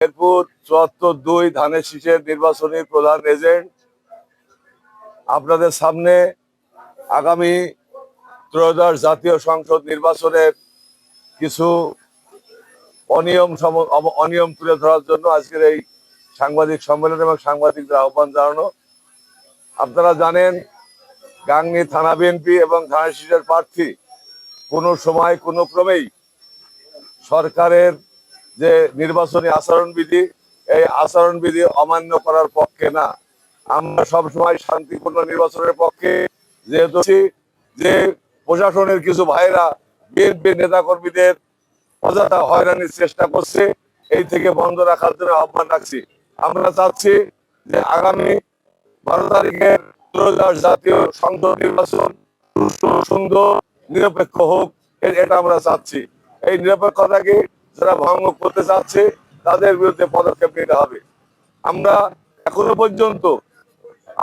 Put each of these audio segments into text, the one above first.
মেহেরপুর ৭৪-২ ধানের শীষের নির্বাচনী প্রধান এজেন্ট আপনাদের সামনে আগামী ত্রয়োদশ জাতীয় সংসদ নির্বাচনের কিছু অনিয়ম তুলে ধরার জন্য আজকের এই সাংবাদিক সম্মেলন এবং সাংবাদিকদের আহ্বান জানানো। আপনারা জানেন, গাংনী থানা বিএনপি এবং ধানের শীষের প্রার্থী কোনো সময় কোনো ক্রমেই সরকারের যে নির্বাচনী আচরণবিধি, এই আচরণবিধি অমান্য করার পক্ষে না। আমরা সবসময় শান্তিপূর্ণ নির্বাচনের পক্ষে। যেহেতু যে প্রশাসনের কিছু ভাইরা বিএনপি নেতা কর্মীদের অযথা হয়রানির চেষ্টা করছে, এই থেকে বন্ধ রাখার জন্য আহ্বান রাখছি। আমরা চাচ্ছি যে আগামী 12 তারিখের ত্রয়োদশ জাতীয় সংসদ নির্বাচন সুন্দর নিরপেক্ষ হোক, এটা আমরা চাচ্ছি। এই নিরপেক্ষতাকে যারা ভঙ্গ করতে চাচ্ছে তাদের বিরুদ্ধে পদক্ষেপ নিতে হবে। আমরা এখনো পর্যন্ত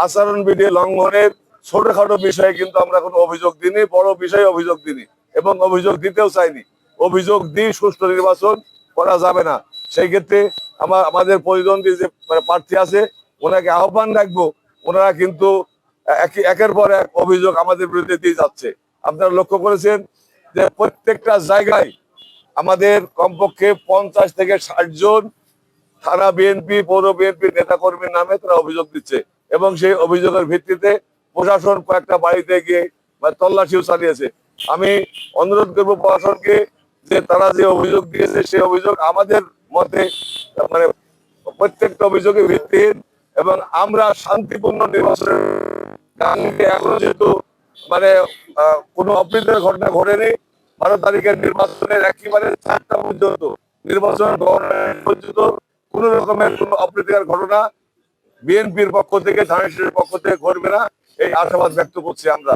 আচরণবিধি লঙ্ঘনের ছোটখাটো বিষয়ে কিন্তু আমরা কোনো অভিযোগ দিইনি, বড় বিষয়ে অভিযোগ দিইনি এবং অভিযোগ দিতেও চাইনি। অভিযোগ দিয়ে সুষ্ঠু নির্বাচন করা যাবে না। সেই ক্ষেত্রে আমাদের প্রতিদ্বন্দ্বী যে প্রার্থী আছে, ওনাকে আহ্বান রাখবো, ওনারা কিন্তু একের পর এক অভিযোগ আমাদের বিরুদ্ধে দিয়ে যাচ্ছে। আপনারা লক্ষ্য করেছেন যে প্রত্যেকটা জায়গায় আমাদের কমপক্ষে 50 থেকে 60 জন থানা বিএনপি, পৌর বিএনপি নেতা কর্মীর নামে তারা অভিযোগ দিচ্ছে এবং সেই অভিযোগের ভিত্তিতে প্রশাসন কয়েকটা বাড়িতে গিয়ে তল্লাশিও চালিয়েছে। আমি অনুরোধ করবো প্রশাসনকে যে তারা যে অভিযোগ দিয়েছে সেই অভিযোগ আমাদের মতে প্রত্যেকটা অভিযোগের ভিত্তিহীন এবং আমরা শান্তিপূর্ণ নির্বাচনের এখনো যেহেতু কোনো অপ্রীতিকর ঘটনা ঘটেনি। 12 তারিখের নির্বাচনের একেবারে 4টা পর্যন্ত নির্বাচন পর্যন্ত কোন রকমের কোনো অপ্রীতিকর ঘটনা বিএনপির পক্ষ থেকে, ধানের শীষের পক্ষ থেকে ঘটবে না, এই আশাবাদ ব্যক্ত করছি আমরা।